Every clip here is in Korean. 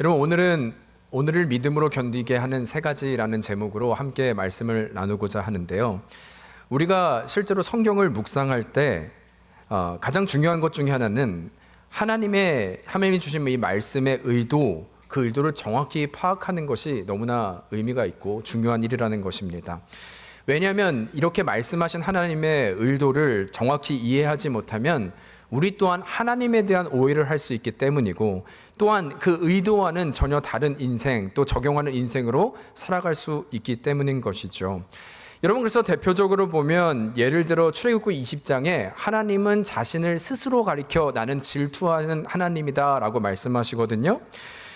여러분, 오늘을 믿음으로 견디게 하는 세 가지라는 제목으로 함께 말씀을 나누고자 하는데요. 우리가 실제로 성경을 묵상할 때 가장 중요한 것 중에 하나는 하나님이 주신 이 말씀의 의도, 그 의도를 정확히 파악하는 것이 너무나 의미가 있고 중요한 일이라는 것입니다. 왜냐하면 이렇게 말씀하신 하나님의 의도를 정확히 이해하지 못하면 우리 또한 하나님에 대한 오해를 할 수 있기 때문이고, 또한 그 의도와는 전혀 다른 인생, 또 적용하는 인생으로 살아갈 수 있기 때문인 것이죠. 여러분, 그래서 대표적으로 보면 예를 들어 출애굽기 20장에 하나님은 자신을 스스로 가리켜 나는 질투하는 하나님이다 라고 말씀하시거든요.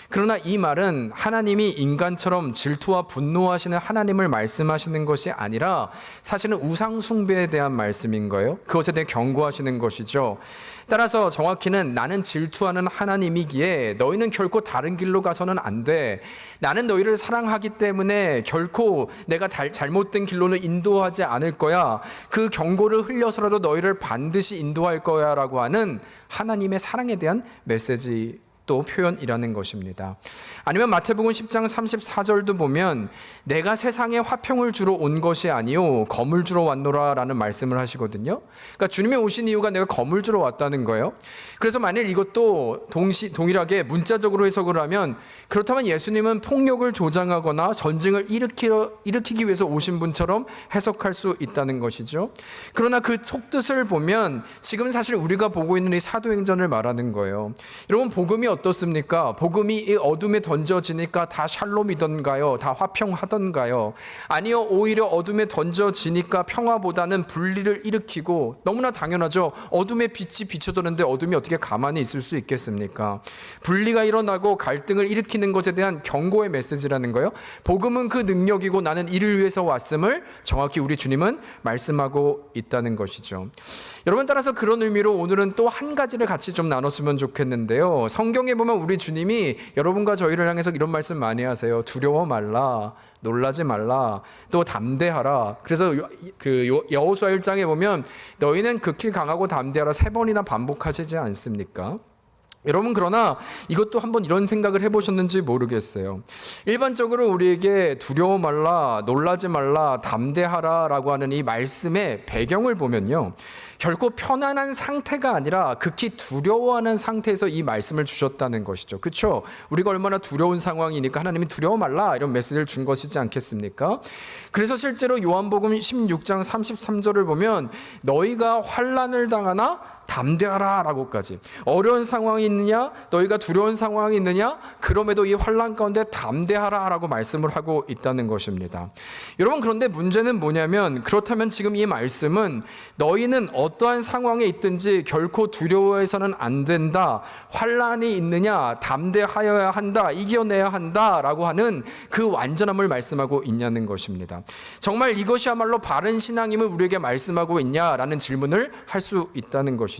그러나 이 말은 하나님이 인간처럼 질투와 분노하시는 하나님을 말씀하시는 것이 아니라 사실은 우상 숭배에 대한 말씀인 거예요. 그것에 대해 경고하시는 것이죠. 따라서 정확히는 나는 질투하는 하나님이기에 너희는 결코 다른 길로 가서는 안 돼. 나는 너희를 사랑하기 때문에 결코 내가 잘못된 길로는 인도하지 않을 거야. 그 경고를 흘려서라도 너희를 반드시 인도할 거야 라고 하는 하나님의 사랑에 대한 메시지 또 표현이라는 것입니다. 아니면 마태복음 10장 34절도 보면 내가 세상에 화평을 주러 온 것이 아니요 검을 주러 왔노라 라는 말씀을 하시거든요. 그러니까 주님이 오신 이유가 내가 검을 주러 왔다는 거예요. 그래서 만일 이것도 동일하게 문자적으로 해석을 하면, 그렇다면 예수님은 폭력을 조장하거나 전쟁을 일으키기 위해서 오신 분처럼 해석할 수 있다는 것이죠. 그러나 그 속뜻을 보면 지금 사실 우리가 보고 있는 이 사도행전을 말하는 거예요. 여러분, 복음이 어떻습니까? 복음이 이 어둠에 던져지니까 다 샬롬이던가요? 다 화평하던가요? 아니요, 오히려 어둠에 던져지니까 평화보다는 분리를 일으키고, 너무나 당연하죠. 어둠에 빛이 비춰졌는데 어둠이 어떻게 가만히 있을 수 있겠습니까? 분리가 일어나고 갈등을 일으키는 것에 대한 경고의 메시지라는 거예요. 복음은 그 능력이고 나는 이를 위해서 왔음을 정확히 우리 주님은 말씀하고 있다는 것이죠. 여러분, 따라서 그런 의미로 오늘은 또 한 가지를 같이 좀 나눴으면 좋겠는데요. 성경에 보면 우리 주님이 여러분과 저희를 향해서 이런 말씀 많이 하세요. 두려워 말라, 놀라지 말라, 또 담대하라. 그래서 여호수아 1장에 보면 너희는 극히 강하고 담대하라 3번이나 반복하시지 않습니까? 여러분, 그러나 이것도 한번 이런 생각을 해보셨는지 모르겠어요. 일반적으로 우리에게 두려워 말라, 놀라지 말라, 담대하라 라고 하는 이 말씀의 배경을 보면요, 결코 편안한 상태가 아니라 극히 두려워하는 상태에서 이 말씀을 주셨다는 것이죠. 그렇죠? 우리가 얼마나 두려운 상황이니까 하나님이 두려워 말라 이런 메시지를 준 것이지 않겠습니까? 그래서 실제로 요한복음 16장 33절을 보면 너희가 환난을 당하나 담대하라 라고까지, 어려운 상황이 있느냐, 너희가 두려운 상황이 있느냐, 그럼에도 이 환난 가운데 담대하라 라고 말씀을 하고 있다는 것입니다. 여러분, 그런데 문제는 뭐냐면, 그렇다면 지금 이 말씀은 너희는 어떠한 상황에 있든지 결코 두려워해서는 안 된다, 환난이 있느냐 담대하여야 한다, 이겨내야 한다 라고 하는 그 완전함을 말씀하고 있냐는 것입니다. 정말 이것이야말로 바른 신앙임을 우리에게 말씀하고 있냐라는 질문을 할 수 있다는 것이죠.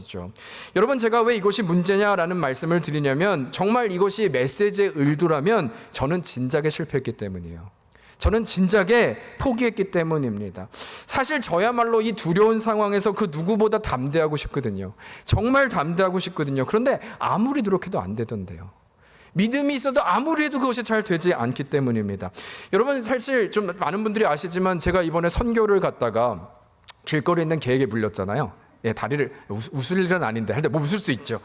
여러분, 제가 왜 이것이 문제냐라는 말씀을 드리냐면, 정말 이것이 메시지의 의도라면 저는 진작에 실패했기 때문이에요. 저는 진작에 포기했기 때문입니다. 사실 저야말로 이 두려운 상황에서 그 누구보다 담대하고 싶거든요. 정말 담대하고 싶거든요. 그런데 아무리 노력해도 안 되던데요. 믿음이 있어도 아무리 해도 그것이 잘 되지 않기 때문입니다. 여러분, 사실 좀 많은 분들이 아시지만 제가 이번에 선교를 갔다가 길거리에 있는 개에게 물렸잖아요. 다리를, 웃을 일은 아닌데, 뭐 웃을 수 있죠.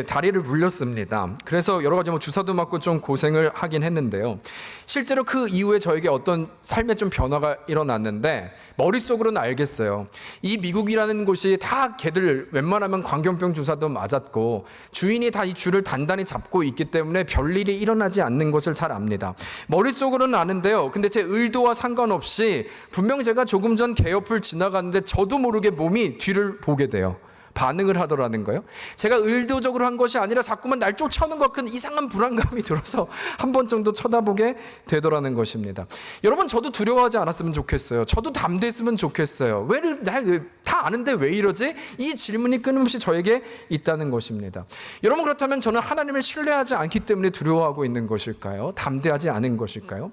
다리를 물렸습니다. 그래서 여러 가지 주사도 맞고 좀 고생을 하긴 했는데요. 실제로 그 이후에 저에게 어떤 삶의 좀 변화가 일어났는데, 머릿속으로는 알겠어요. 이 미국이라는 곳이 다 개들 웬만하면 광견병 주사도 맞았고 주인이 다 이 줄을 단단히 잡고 있기 때문에 별일이 일어나지 않는 것을 잘 압니다. 머릿속으로는 아는데요. 근데 제 의도와 상관없이 분명 제가 조금 전 개 옆을 지나갔는데 저도 모르게 몸이 뒤를 보게 돼요. 반응을 하더라는 거예요. 제가 의도적으로 한 것이 아니라 자꾸만 날 쫓아오는 것 같은 이상한 불안감이 들어서 한 번 정도 쳐다보게 되더라는 것입니다. 여러분, 저도 두려워하지 않았으면 좋겠어요. 저도 담대했으면 좋겠어요. 다 아는데 왜 이러지? 이 질문이 끊임없이 저에게 있다는 것입니다. 여러분, 그렇다면 저는 하나님을 신뢰하지 않기 때문에 두려워하고 있는 것일까요? 담대하지 않은 것일까요?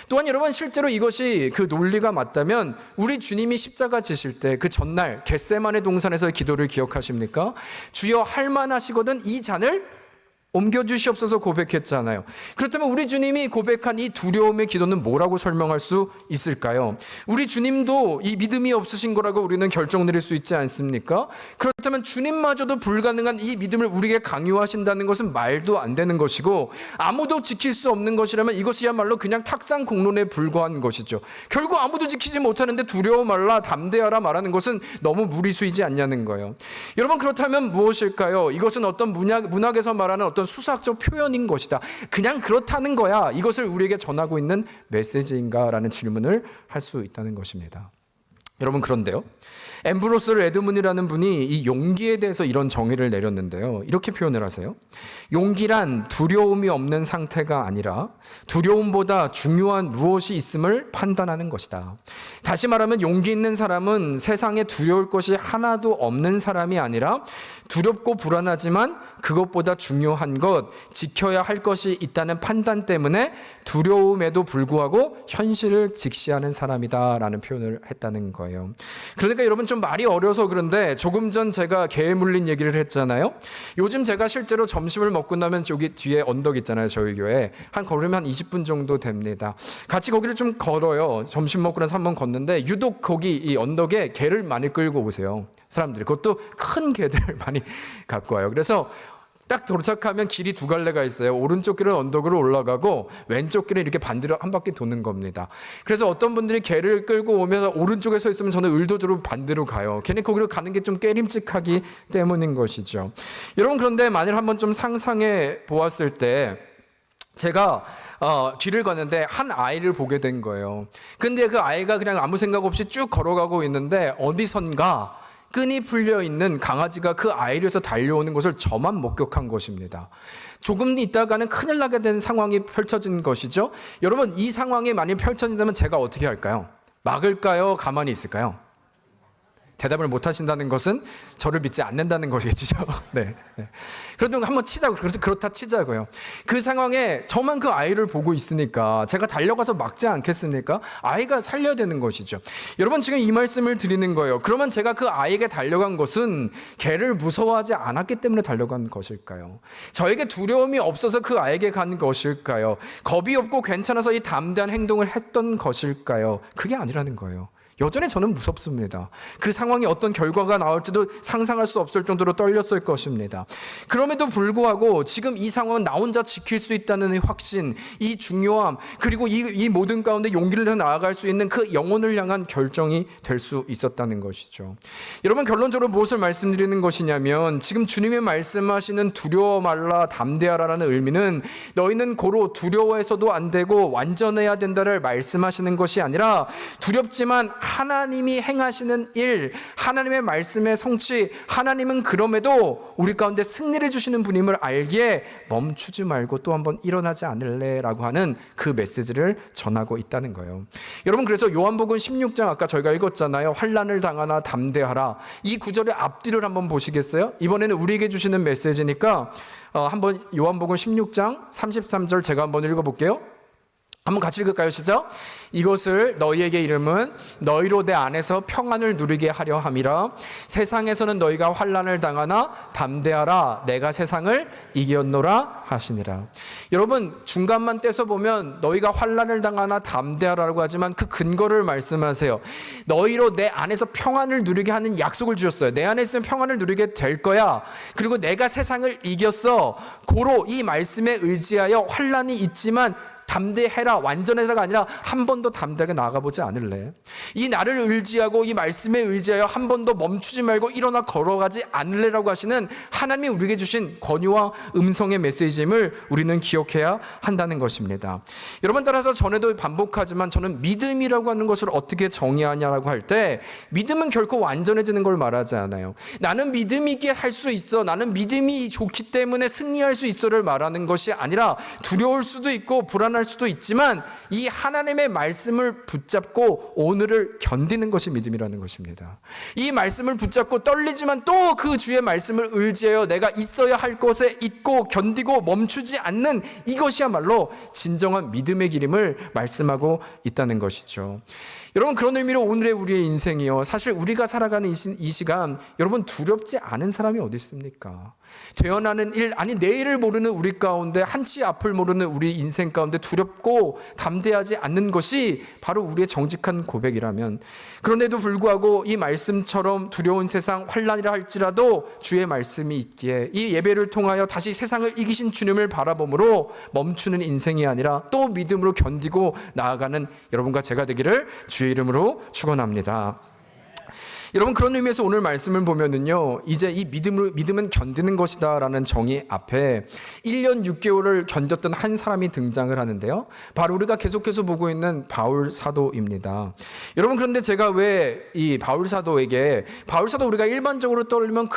또한 여러분, 실제로 이것이 그 논리가 맞다면 우리 주님이 십자가 지실 때 그 전날 겟세마네 동산에서의 기도를 기억하십니까? 주여, 할 만하시거든 이 잔을 옮겨주시옵소서 고백했잖아요. 그렇다면 우리 주님이 고백한 이 두려움의 기도는 뭐라고 설명할 수 있을까요? 우리 주님도 이 믿음이 없으신 거라고 우리는 결정 내릴 수 있지 않습니까? 그렇다면 주님마저도 불가능한 이 믿음을 우리에게 강요하신다는 것은 말도 안 되는 것이고, 아무도 지킬 수 없는 것이라면 이것이야말로 그냥 탁상 공론에 불과한 것이죠. 결국 아무도 지키지 못하는데 두려워 말라 담대하라 말하는 것은 너무 무리수이지 않냐는 거예요. 여러분, 그렇다면 무엇일까요? 이것은 어떤 문학에서 말하는 어떤 수사학적 표현인 것이다, 그냥 그렇다는 거야, 이것을 우리에게 전하고 있는 메시지인가? 라는 질문을 할 수 있다는 것입니다. 여러분, 그런데요, 앰브로스 레드문이라는 분이 이 용기에 대해서 이런 정의를 내렸는데요, 이렇게 표현을 하세요. 용기란 두려움이 없는 상태가 아니라 두려움보다 중요한 무엇이 있음을 판단하는 것이다. 다시 말하면 용기 있는 사람은 세상에 두려울 것이 하나도 없는 사람이 아니라 두렵고 불안하지만 그것보다 중요한 것, 지켜야 할 것이 있다는 판단 때문에 두려움에도 불구하고 현실을 직시하는 사람이다라는 표현을 했다는 거예요. 그러니까 여러분, 좀 말이 어려서 그런데 조금 전 제가 개에 물린 얘기를 했잖아요. 요즘 제가 실제로 점심을 먹고 나면 저기 뒤에 언덕 있잖아요, 저희 교회. 걸으면 한 20분 정도 됩니다. 같이 거기를 좀 걸어요. 점심 먹고 나서 한번 걷는데 유독 거기 이 언덕에 개를 많이 끌고 오세요, 사람들이. 그것도 큰 개들을 많이 갖고 와요. 그래서 딱 도착하면 길이 두 갈래가 있어요. 오른쪽 길은 언덕으로 올라가고 왼쪽 길은 이렇게 반대로 한 바퀴 도는 겁니다. 그래서 어떤 분들이 개를 끌고 오면서 오른쪽에 서 있으면 저는 의도적으로 반대로 가요. 걔네 거기로 가는 게 좀 깨림칙하기 때문인 것이죠. 여러분, 그런데 만일 한번 좀 상상해 보았을 때, 제가 길을 걷는데 한 아이를 보게 된 거예요. 근데 그 아이가 그냥 아무 생각 없이 쭉 걸어가고 있는데 어디선가 끈이 풀려 있는 강아지가 그 아이를 위해서 달려오는 것을 저만 목격한 것입니다. 조금 있다가는 큰일 나게 된 상황이 펼쳐진 것이죠. 여러분, 이 상황이 만약 펼쳐진다면 제가 어떻게 할까요? 막을까요? 가만히 있을까요? 대답을 못 하신다는 것은 저를 믿지 않는다는 것이죠. 네. 그래도 한번 치자고, 그렇다 치자고요. 그 상황에 저만 그 아이를 보고 있으니까 제가 달려가서 막지 않겠습니까? 아이가 살려야 되는 것이죠. 여러분, 지금 이 말씀을 드리는 거예요. 그러면 제가 그 아이에게 달려간 것은 걔를 무서워하지 않았기 때문에 달려간 것일까요? 저에게 두려움이 없어서 그 아이에게 간 것일까요? 겁이 없고 괜찮아서 이 담대한 행동을 했던 것일까요? 그게 아니라는 거예요. 여전히 저는 무섭습니다. 그 상황이 어떤 결과가 나올지도 상상할 수 없을 정도로 떨렸을 것입니다. 그럼에도 불구하고 지금 이 상황은 나 혼자 지킬 수 있다는 확신, 이 중요함, 그리고 이 모든 가운데 용기를 내어 나아갈 수 있는 그 영혼을 향한 결정이 될 수 있었다는 것이죠. 여러분, 결론적으로 무엇을 말씀드리는 것이냐면, 지금 주님이 말씀하시는 두려워 말라 담대하라라는 의미는 너희는 고로 두려워해서도 안 되고 완전해야 된다를 말씀하시는 것이 아니라, 두렵지만 하나님이 행하시는 일, 하나님의 말씀의 성취, 하나님은 그럼에도 우리 가운데 승리를 주시는 분임을 알기에 멈추지 말고 또 한번 일어나지 않을래? 라고 하는 그 메시지를 전하고 있다는 거예요. 여러분, 그래서 요한복음 16장 아까 저희가 읽었잖아요. 환난을 당하나 담대하라. 이 구절의 앞뒤를 한번 보시겠어요? 이번에는 우리에게 주시는 메시지니까 한번 요한복음 16장 33절 제가 한번 읽어볼게요. 한번 같이 읽을까요? 시작. 이것을 너희에게 이름은 너희로 내 안에서 평안을 누리게 하려 함이라. 세상에서는 너희가 환난을 당하나 담대하라. 내가 세상을 이겼노라 하시니라. 여러분, 중간만 떼서 보면 너희가 환난을 당하나 담대하라고 하지만 그 근거를 말씀하세요. 너희로 내 안에서 평안을 누리게 하는 약속을 주셨어요. 내 안에 있으면 평안을 누리게 될 거야. 그리고 내가 세상을 이겼어. 고로 이 말씀에 의지하여 환난이 있지만 담대해라, 완전해라가 아니라 한 번도 담대하게 나아가보지 않을래? 이 나를 의지하고 이 말씀에 의지하여 한 번도 멈추지 말고 일어나 걸어가지 않을래라고 하시는 하나님이 우리에게 주신 권유와 음성의 메시지임을 우리는 기억해야 한다는 것입니다. 여러분, 따라서 전에도 반복하지만 저는 믿음이라고 하는 것을 어떻게 정의하냐라고 할 때, 믿음은 결코 완전해지는 걸 말하지 않아요. 나는 믿음 있게 할 수 있어, 나는 믿음이 좋기 때문에 승리할 수 있어를 말하는 것이 아니라, 두려울 수도 있고 불안할 수도 있지만 이 하나님의 말씀을 붙잡고 오늘을 견디는 것이 믿음이라는 것입니다. 이 말씀을 붙잡고 떨리지만 또 그 주의 말씀을 의지하여 내가 있어야 할 것에 있고 견디고 멈추지 않는 이것이야말로 진정한 믿음의 길임을 말씀하고 있다는 것이죠. 여러분, 그런 의미로 오늘의 우리의 인생이요, 사실 우리가 살아가는 이 시간, 여러분, 두렵지 않은 사람이 어디 있습니까? 되어나는 일, 아니 내일을 모르는 우리 가운데, 한치 앞을 모르는 우리 인생 가운데 두렵고 담대하지 않는 것이 바로 우리의 정직한 고백이라면, 그런데도 불구하고 이 말씀처럼 두려운 세상, 환난이라 할지라도 주의 말씀이 있기에 이 예배를 통하여 다시 세상을 이기신 주님을 바라봄으로 멈추는 인생이 아니라 또 믿음으로 견디고 나아가는 여러분과 제가 되기를 주의 이름으로 축원합니다. 여러분, 그런 의미에서 오늘 말씀을 보면은요, 이제 이 믿음은 견디는 것이다 라는 정의 앞에 1년 6개월을 견뎠던 한 사람이 등장을 하는데요, 바로 우리가 계속해서 보고 있는 바울 사도입니다. 여러분, 그런데 제가 왜 이 바울 사도에게, 바울 사도 우리가 일반적으로 떠올리면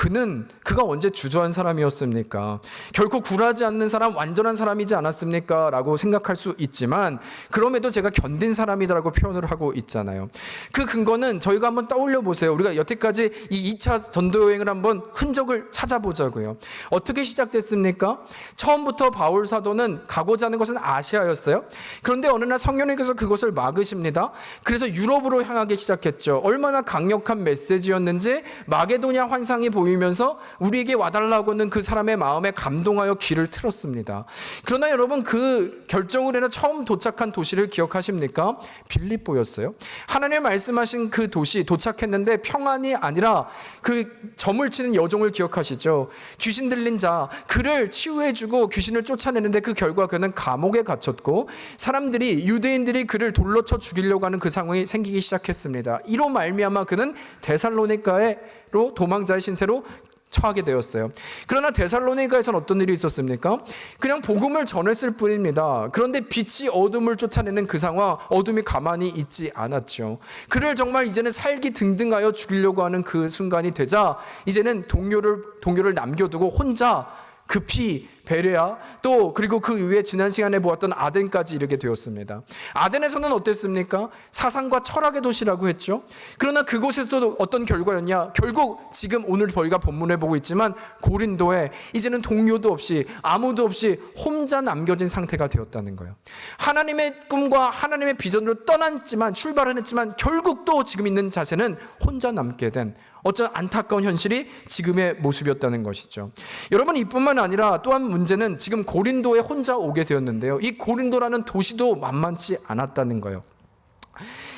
그가 언제 주저한 사람이었습니까? 결코 굴하지 않는 사람, 완전한 사람이지 않았습니까? 라고 생각할 수 있지만, 그럼에도 제가 견딘 사람이다라고 표현을 하고 있잖아요. 그 근거는 저희가 한번 떠올려 보세요. 우리가 여태까지 이 2차 전도 여행을 한번 흔적을 찾아보자고요. 어떻게 시작됐습니까? 처음부터 바울 사도는 가고자 하는 것은 아시아였어요. 그런데 어느 날 성령님께서 그것을 막으십니다. 그래서 유럽으로 향하기 시작했죠. 얼마나 강력한 메시지였는지 마게도냐 환상이 보이면서 우리에게 와달라고 하는 그 사람의 마음에 감동하여 귀를 틀었습니다. 그러나 여러분, 그 결정을 해서 처음 도착한 도시를 기억하십니까? 빌립보였어요. 하나님 말씀하신 그 도시 도착했는데 평안이 아니라 그 점을 치는 여종을 기억하시죠? 귀신 들린 자, 그를 치유해주고 귀신을 쫓아내는데 그 결과 그는 감옥에 갇혔고, 사람들이, 유대인들이 그를 돌로 쳐 죽이려고 하는 그 상황이 생기기 시작했습니다. 이로 말미암아 그는 데살로니가로 도망자의 신세로 처하게 되었어요. 그러나 데살로니가에서는 어떤 일이 있었습니까? 그냥 복음을 전했을 뿐입니다. 그런데 빛이 어둠을 쫓아내는 그 상황, 어둠이 가만히 있지 않았죠. 그를 정말 이제는 살기 등등하여 죽이려고 하는 그 순간이 되자, 이제는 동료를 남겨두고 혼자 급히 베레아, 또 그리고 그 이후에 지난 시간에 보았던 아덴까지 이르게 되었습니다. 아덴에서는 어땠습니까? 사상과 철학의 도시라고 했죠. 그러나 그곳에서도 어떤 결과였냐? 결국 지금 오늘 저희가 본문에 보고 있지만 고린도에 이제는 동료도 없이 아무도 없이 혼자 남겨진 상태가 되었다는 거예요. 하나님의 꿈과 하나님의 비전으로 떠났지만, 출발은 했지만 결국 또 지금 있는 자세는 혼자 남게 된 어떤 안타까운 현실이 지금의 모습이었다는 것이죠. 여러분, 이뿐만 아니라 또한 문제는 지금 고린도에 혼자 오게 되었는데요, 이 고린도라는 도시도 만만치 않았다는 거예요.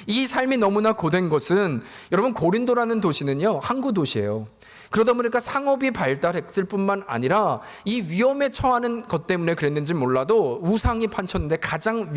이 삶이 너무나 고된 것은, 여러분, 고린도라는 도시는요, 항구 도시예요. 그러다 보니까 상업이 발달했을 뿐만 아니라 이 위험에 처하는 것 때문에 그랬는지 몰라도 우상이 판쳤는데 가장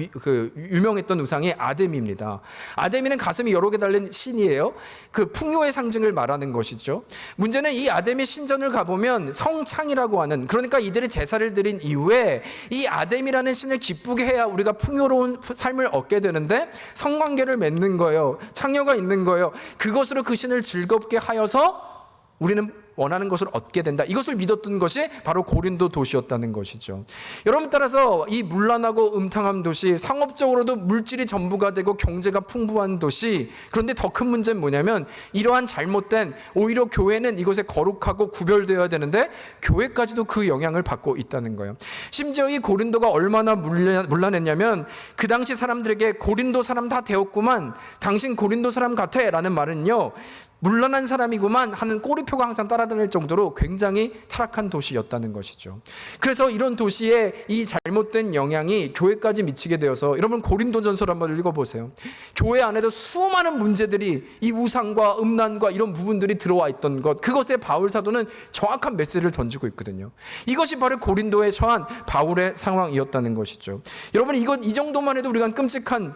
유명했던 우상이 아데미입니다. 아데미는 가슴이 여러 개 달린 신이에요. 그 풍요의 상징을 말하는 것이죠. 문제는 이 아데미 신전을 가보면 성창이라고 하는, 그러니까 이들이 제사를 드린 이후에 이 아데미라는 신을 기쁘게 해야 우리가 풍요로운 삶을 얻게 되는데, 성관계를 맺는 거예요. 창녀가 있는 거예요. 그것으로 그 신을 즐겁게 하여서 우리는 원하는 것을 얻게 된다. 이것을 믿었던 것이 바로 고린도 도시였다는 것이죠. 여러분, 따라서 이 문란하고 음탕한 도시, 상업적으로도 물질이 전부가 되고 경제가 풍부한 도시, 그런데 더 큰 문제는 뭐냐면, 이러한 잘못된, 오히려 교회는 이것에 거룩하고 구별되어야 되는데 교회까지도 그 영향을 받고 있다는 거예요. 심지어 이 고린도가 얼마나 문란했냐면, 그 당시 사람들에게 고린도 사람 다 되었구만, 당신 고린도 사람 같아 라는 말은요, 물러난 사람이구만 하는 꼬리표가 항상 따라다닐 정도로 굉장히 타락한 도시였다는 것이죠. 그래서 이런 도시에 이 잘못된 영향이 교회까지 미치게 되어서, 여러분, 고린도전서를 한번 읽어보세요. 교회 안에도 수많은 문제들이, 이 우상과 음란과 이런 부분들이 들어와 있던 것, 그것에 바울 사도는 정확한 메시지를 던지고 있거든요. 이것이 바로 고린도에 처한 바울의 상황이었다는 것이죠. 여러분, 이 정도만 해도 우리가 끔찍한,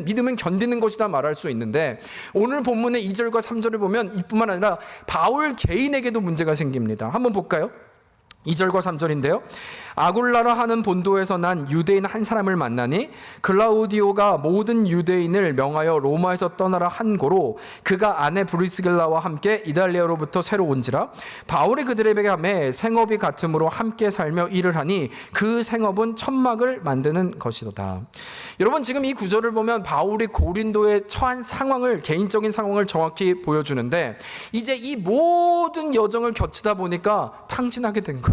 믿음은 견디는 것이다 말할 수 있는데, 오늘 본문의 2절과 3절을 보면 이뿐만 아니라 바울 개인에게도 문제가 생깁니다. 한번 볼까요? 2절과 3절인데요. 아굴라라 하는 본도에서 난 유대인 한 사람을 만나니 글라우디오가 모든 유대인을 명하여 로마에서 떠나라 한 고로 그가 아내 브리스길라와 함께 이달리아로부터 새로 온지라. 바울이 그들에게 하매 생업이 같으므로 함께 살며 일을 하니 그 생업은 천막을 만드는 것이로다. 여러분, 지금 이 구절을 보면 바울이 고린도에 처한 상황을, 개인적인 상황을 정확히 보여주는데, 이제 이 모든 여정을 거치다 보니까 탕진하게 된 거예요.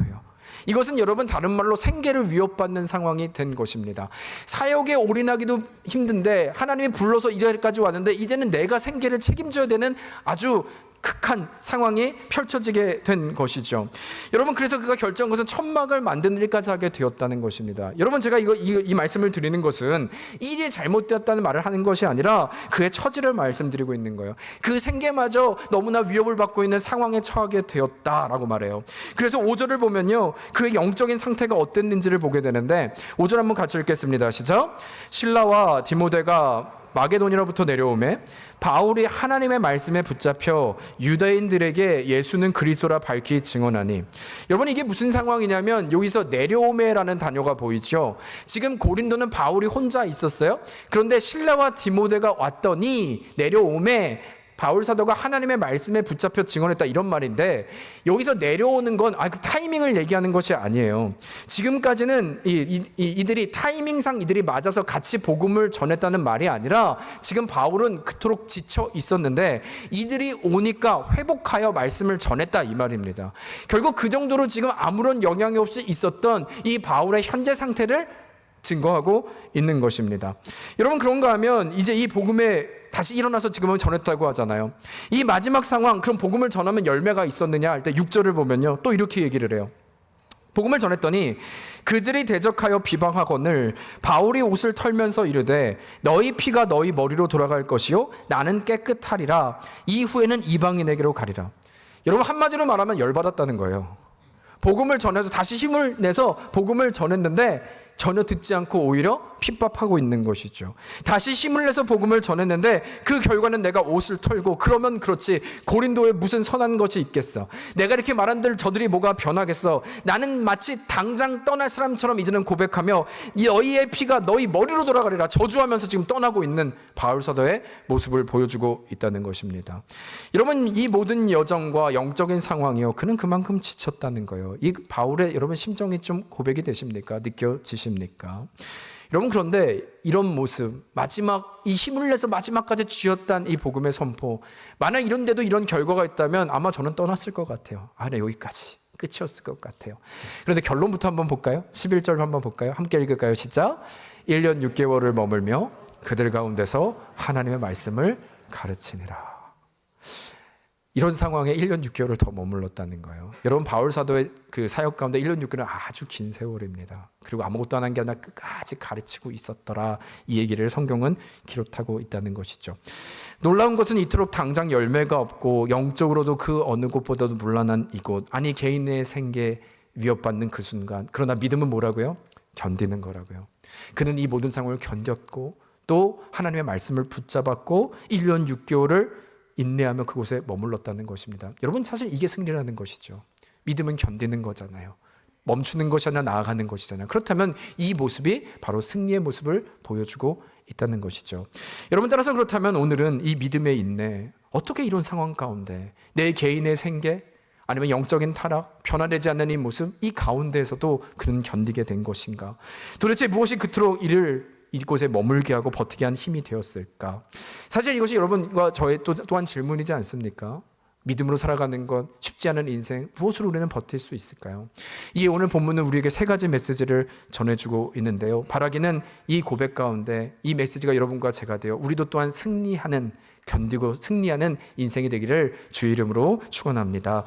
이것은 여러분, 다른 말로 생계를 위협받는 상황이 된 것입니다. 사역에 올인하기도 힘든데 하나님이 불러서 이 자리까지 왔는데 이제는 내가 생계를 책임져야 되는 아주 극한 상황이 펼쳐지게 된 것이죠. 여러분, 그래서 그가 결정한 것은 천막을 만드는 일까지 하게 되었다는 것입니다. 여러분, 제가 이 말씀을 드리는 것은 일이 잘못되었다는 말을 하는 것이 아니라 그의 처지를 말씀드리고 있는 거예요. 그 생계마저 너무나 위협을 받고 있는 상황에 처하게 되었다라고 말해요. 그래서 5절을 보면요, 그의 영적인 상태가 어땠는지를 보게 되는데 5절 한번 같이 읽겠습니다. 시작. 실라와 디모데가 마게도니아로부터 내려오매 바울이 하나님의 말씀에 붙잡혀 유다인들에게 예수는 그리스도라 밝히 증언하니. 여러분, 이게 무슨 상황이냐면 여기서 내려오매라는 단어가 보이죠. 지금 고린도는 바울이 혼자 있었어요. 그런데 실라와 디모데가 왔더니 내려오매 바울 사도가 하나님의 말씀에 붙잡혀 증언했다, 이런 말인데, 여기서 내려오는 건 그 타이밍을 얘기하는 것이 아니에요. 지금까지는 이들이 타이밍상 이들이 맞아서 같이 복음을 전했다는 말이 아니라 지금 바울은 그토록 지쳐 있었는데 이들이 오니까 회복하여 말씀을 전했다, 이 말입니다. 결국 그 정도로 지금 아무런 영향이 없이 있었던 이 바울의 현재 상태를 증거하고 있는 것입니다. 여러분, 그런가 하면 이제 이 복음에 다시 일어나서 지금은 전했다고 하잖아요. 이 마지막 상황, 그럼 복음을 전하면 열매가 있었느냐 할 때 6절을 보면요, 또 이렇게 얘기를 해요. 복음을 전했더니 그들이 대적하여 비방하거늘 바울이 옷을 털면서 이르되 너희 피가 너희 머리로 돌아갈 것이요 나는 깨끗하리라. 이후에는 이방인에게로 가리라. 여러분, 한마디로 말하면 열받았다는 거예요. 복음을 전해서 다시 힘을 내서 복음을 전했는데 전혀 듣지 않고 오히려 핍박하고 있는 것이죠. 다시 힘을 내서 복음을 전했는데 그 결과는 내가 옷을 털고, 그러면 그렇지 고린도에 무슨 선한 것이 있겠어. 내가 이렇게 말한들 저들이 뭐가 변하겠어. 나는 마치 당장 떠날 사람처럼 이제는 고백하며 너희의 피가 너희 머리로 돌아가리라 저주하면서 지금 떠나고 있는 바울 사도의 모습을 보여주고 있다는 것입니다. 여러분, 이 모든 여정과 영적인 상황이요, 그는 그만큼 지쳤다는 거예요. 이 바울의 여러분 심정이 좀 고백이 되십니까? 느껴지십니까? 여러분, 그런데 이런 모습, 마지막 이 힘을 내서 마지막까지 쥐었단 이 복음의 선포, 만약 이런데도 이런 결과가 있다면 아마 저는 떠났을 것 같아요. 네, 여기까지 끝이었을 것 같아요. 그런데 결론부터 한번 볼까요? 11절 한번 볼까요? 함께 읽을까요? 시작. 1년 6개월을 머물며 그들 가운데서 하나님의 말씀을 가르치니라. 이런 상황에 1년 6개월을 더 머물렀다는 거예요. 여러분, 바울 사도의 그 사역 가운데 1년 6개월은 아주 긴 세월입니다. 그리고 아무것도 안 한 게 아니라 끝까지 가르치고 있었더라, 이 얘기를 성경은 기록하고 있다는 것이죠. 놀라운 것은 이토록 당장 열매가 없고 영적으로도 그 어느 곳보다도 문란한 이곳, 아니 개인의 생계 위협받는 그 순간, 그러나 믿음은 뭐라고요? 견디는 거라고요. 그는 이 모든 상황을 견뎠고 또 하나님의 말씀을 붙잡았고 1년 6개월을 인내하며 그곳에 머물렀다는 것입니다. 여러분, 사실 이게 승리라는 것이죠. 믿음은 견디는 거잖아요. 멈추는 것이 아니라 나아가는 것이잖아요. 그렇다면 이 모습이 바로 승리의 모습을 보여주고 있다는 것이죠. 여러분, 따라서 그렇다면 오늘은 이 믿음의 인내, 어떻게 이런 상황 가운데 내 개인의 생계 아니면 영적인 타락, 변화되지 않는 이 모습, 이 가운데에서도 그는 견디게 된 것인가? 도대체 무엇이 그토록 이곳에 머물게 하고 버티게 한 힘이 되었을까? 사실 이것이 여러분과 저의 또한 질문이지 않습니까? 믿음으로 살아가는 것, 쉽지 않은 인생, 무엇으로 우리는 버틸 수 있을까요? 이 오늘 본문은 우리에게 세 가지 메시지를 전해주고 있는데요. 바라기는 이 고백 가운데 이 메시지가 여러분과 제가 되어 우리도 또한 승리하는, 견디고 승리하는 인생이 되기를 주의 이름으로 축원합니다.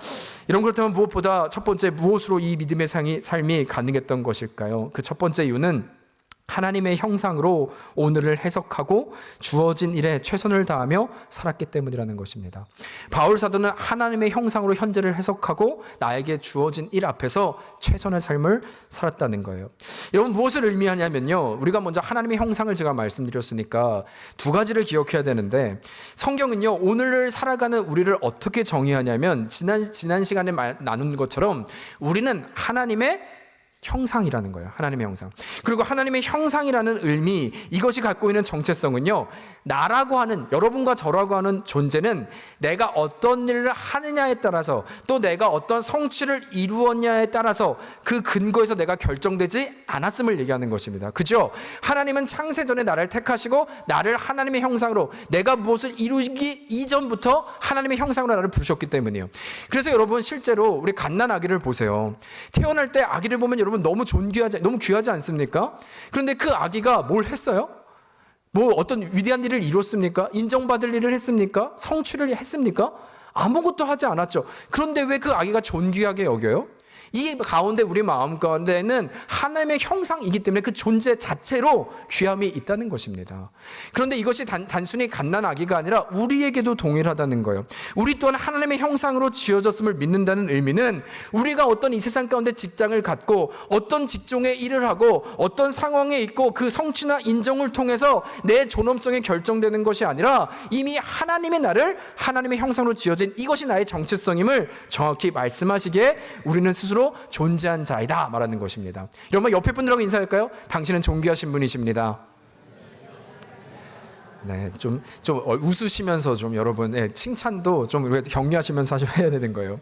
이런 그렇다면 무엇보다 첫 번째, 무엇으로 이 믿음의 삶이 가능했던 것일까요? 그 첫 번째 이유는 하나님의 형상으로 오늘을 해석하고 주어진 일에 최선을 다하며 살았기 때문이라는 것입니다. 바울 사도는 하나님의 형상으로 현재를 해석하고 나에게 주어진 일 앞에서 최선의 삶을 살았다는 거예요. 여러분, 무엇을 의미하냐면요, 우리가 먼저 하나님의 형상을 제가 말씀드렸으니까 두 가지를 기억해야 되는데, 성경은요 오늘을 살아가는 우리를 어떻게 정의하냐면 지난 시간에 나눈 것처럼 우리는 하나님의 형상이라는 거예요. 하나님의 형상. 그리고 하나님의 형상이라는 의미, 이것이 갖고 있는 정체성은요, 나라고 하는, 여러분과 저라고 하는 존재는 내가 어떤 일을 하느냐에 따라서, 또 내가 어떤 성취를 이루었냐에 따라서 그 근거에서 내가 결정되지 않았음을 얘기하는 것입니다. 그죠? 하나님은 창세 전에 나를 택하시고 나를 하나님의 형상으로, 내가 무엇을 이루기 이전부터 하나님의 형상으로 나를 부르셨기 때문이에요. 그래서 여러분, 실제로 우리 갓난 아기를 보세요. 태어날 때 아기를 보면 여러분 너무 너무 귀하지 않습니까? 그런데 그 아기가 뭘 했어요? 뭐 어떤 위대한 일을 이뤘습니까? 인정받을 일을 했습니까? 성취를 했습니까? 아무것도 하지 않았죠. 그런데 왜 그 아기가 존귀하게 여겨요? 이 가운데 우리 마음 가운데는 하나님의 형상이기 때문에 그 존재 자체로 귀함이 있다는 것입니다. 그런데 이것이 단순히 갓난아기가 아니라 우리에게도 동일하다는 거예요. 우리 또한 하나님의 형상으로 지어졌음을 믿는다는 의미는 우리가 어떤 이 세상 가운데 직장을 갖고 어떤 직종에 일을 하고 어떤 상황에 있고 그 성취나 인정을 통해서 내 존엄성이 결정되는 것이 아니라 이미 하나님의 나를 하나님의 형상으로 지어진 이것이 나의 정체성임을 정확히 말씀하시기에 우리는 스스로 존재한 자이다 말하는 것입니다. 여러분 옆에 분들하고 인사할까요? 당신은 존귀하신 분이십니다. 네, 좀 웃으시면서 좀 여러분 칭찬도 좀 우리가 격려하시면서 해야 되는 거예요.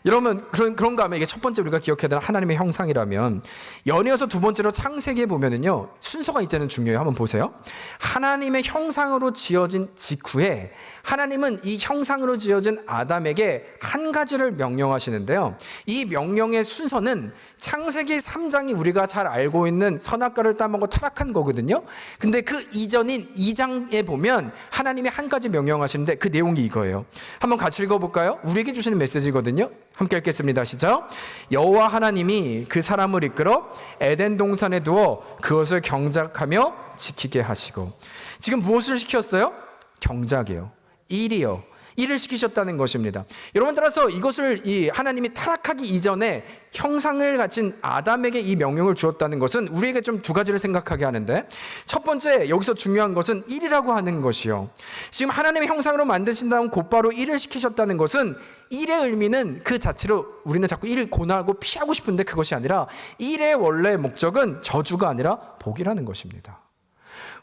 여러분 그런가 하면 이게 첫 번째 우리가 기억해야 되는 하나님의 형상이라면 연이어서 두 번째로 창세기에 보면은요 순서가 이제는 중요해요. 한번 보세요. 하나님의 형상으로 지어진 직후에 하나님은 이 형상으로 지어진 아담에게 한 가지를 명령하시는데요. 이 명령의 순서는 창세기 3장이 우리가 잘 알고 있는 선악과를 따먹고 타락한 거거든요. 근데 그 이전인 2장에 보면 하나님이 한 가지 명령하시는데 그 내용이 이거예요. 한번 같이 읽어볼까요? 우리에게 주시는 메시지거든요. 함께 읽겠습니다. 시작. 여호와 하나님이 그 사람을 이끌어 에덴 동산에 두어 그것을 경작하며 지키게 하시고, 지금 무엇을 시켰어요? 경작이요. 일이요. 일을 시키셨다는 것입니다. 여러분 따라서 이것을 이 하나님이 타락하기 이전에 형상을 가진 아담에게 이 명령을 주었다는 것은 우리에게 좀 두 가지를 생각하게 하는데, 첫 번째 여기서 중요한 것은 일이라고 하는 것이요. 지금 하나님의 형상으로 만드신 다음 곧바로 일을 시키셨다는 것은 일의 의미는 그 자체로 우리는 자꾸 일을 고난하고 피하고 싶은데 그것이 아니라 일의 원래 목적은 저주가 아니라 복이라는 것입니다.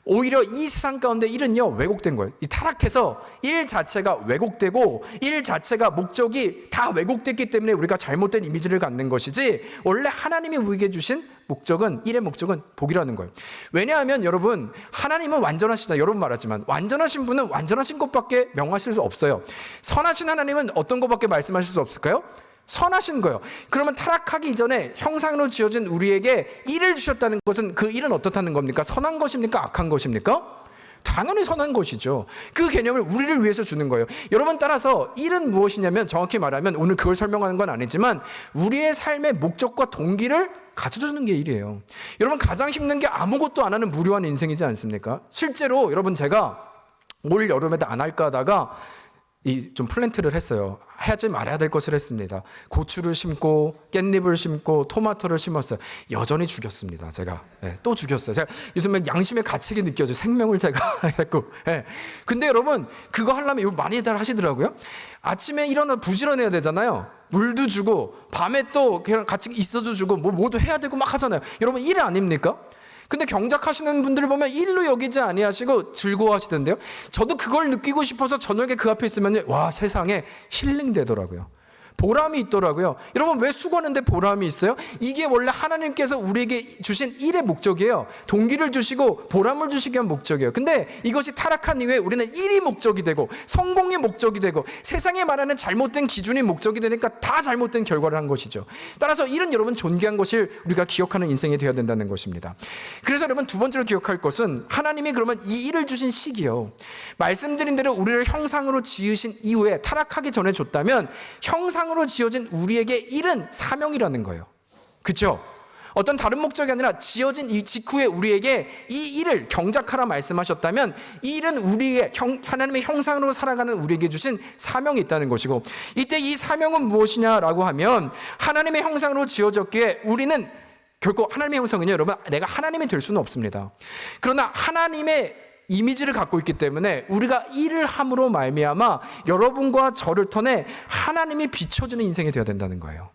오히려 이 세상 가운데 일은요 왜곡된 거예요. 이 타락해서 일 자체가 왜곡되고 일 자체가 목적이 다 왜곡됐기 때문에 우리가 잘못된 이미지를 갖는 것이지, 원래 하나님이 우리에게 주신 목적은, 일의 목적은 복이라는 거예요. 왜냐하면 여러분 하나님은 완전하시다 여러분 말하지만 완전하신 분은 완전하신 것밖에 명하실 수 없어요. 선하신 하나님은 어떤 것밖에 말씀하실 수 없을까요? 선하신 거예요. 그러면 타락하기 이전에 형상으로 지어진 우리에게 일을 주셨다는 것은 그 일은 어떻다는 겁니까? 선한 것입니까? 악한 것입니까? 당연히 선한 것이죠. 그 개념을 우리를 위해서 주는 거예요. 여러분 따라서 일은 무엇이냐면, 정확히 말하면 오늘 그걸 설명하는 건 아니지만 우리의 삶의 목적과 동기를 가져주는 게 일이에요. 여러분 가장 힘든 게 아무것도 안 하는 무료한 인생이지 않습니까? 실제로 여러분 제가 올 여름에도 안 할까 하다가 좀 플랜트를 했어요. 하지 말아야 될 것을 했습니다. 고추를 심고 깻잎을 심고 토마토를 심었어요. 여전히 죽였습니다. 제가 또 죽였어요. 제가 요즘에 양심의 가책이 느껴져요. 생명을 제가 했고. 근데 여러분 그거 하려면 이거 많이들 하시더라고요. 아침에 일어나 부지런해야 되잖아요. 물도 주고 밤에 또 그냥 같이 있어도 주고 뭐 모두 해야 되고 막 하잖아요. 여러분 일 아닙니까? 근데 경작하시는 분들을 보면 일로 여기지 아니하시고 즐거워하시던데요. 저도 그걸 느끼고 싶어서 저녁에 그 앞에 있으면 와 세상에 힐링되더라고요. 보람이 있더라고요. 여러분 왜 수고하는데 보람이 있어요? 이게 원래 하나님께서 우리에게 주신 일의 목적이에요. 동기를 주시고 보람을 주시기 위한 목적이에요. 근데 이것이 타락한 이후에 우리는 일이 목적이 되고 성공이 목적이 되고 세상에 말하는 잘못된 기준이 목적이 되니까 다 잘못된 결과를 한 것이죠. 따라서 일은 여러분 존귀한 것을 우리가 기억하는 인생이 되어야 된다는 것입니다. 그래서 여러분 두 번째로 기억할 것은 하나님이 그러면 이 일을 주신 시기요. 말씀드린 대로 우리를 형상으로 지으신 이후에 타락하기 전에 줬다면 형상으로 지어진 우리에게 일은 사명이라는 거예요. 그렇죠? 어떤 다른 목적이 아니라 지어진 이 직후에 우리에게 이 일을 경작하라 말씀하셨다면 이 일은 우리의 하나님의 형상으로 살아가는 우리에게 주신 사명이 있다는 것이고, 이때 이 사명은 무엇이냐라고 하면 하나님의 형상으로 지어졌기에 우리는 결코 하나님의 형상은요 여러분 내가 하나님이 될 수는 없습니다. 그러나 하나님의 이미지를 갖고 있기 때문에 우리가 일을 함으로 말미암아 여러분과 저를 통해 하나님이 비춰주는 인생이 되어야 된다는 거예요.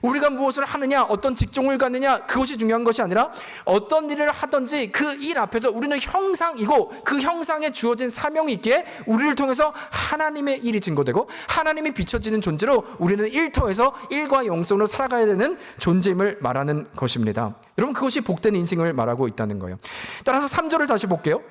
우리가 무엇을 하느냐, 어떤 직종을 갖느냐 그것이 중요한 것이 아니라 어떤 일을 하든지 그 일 앞에서 우리는 형상이고 그 형상에 주어진 사명이 있기에 우리를 통해서 하나님의 일이 증거되고 하나님이 비춰지는 존재로 우리는 일터에서 일과 영성으로 살아가야 되는 존재임을 말하는 것입니다. 여러분 그것이 복된 인생을 말하고 있다는 거예요. 따라서 3절을 다시 볼게요.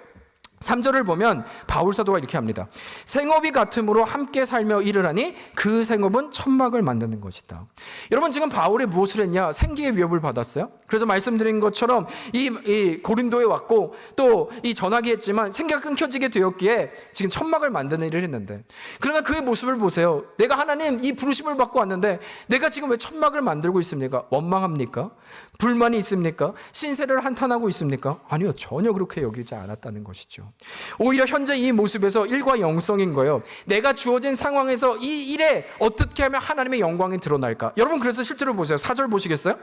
3절을 보면 바울 사도가 이렇게 합니다. 생업이 같음으로 함께 살며 일을 하니 그 생업은 천막을 만드는 것이다. 여러분, 지금 바울이 무엇을 했냐? 생기의 위협을 받았어요. 그래서 말씀드린 것처럼 이 고린도에 왔고 또 이 전하기 했지만 생기가 끊겨지게 되었기에 지금 천막을 만드는 일을 했는데, 그러나 그의 모습을 보세요. 내가 하나님 이 부르심을 받고 왔는데 내가 지금 왜 천막을 만들고 있습니까? 원망합니까? 불만이 있습니까? 신세를 한탄하고 있습니까? 아니요, 전혀 그렇게 여기지 않았다는 것이죠. 오히려 현재 이 모습에서 일과 영성인 거예요. 내가 주어진 상황에서 이 일에 어떻게 하면 하나님의 영광이 드러날까? 여러분, 그래서 실제로 보세요. 4절 보시겠어요?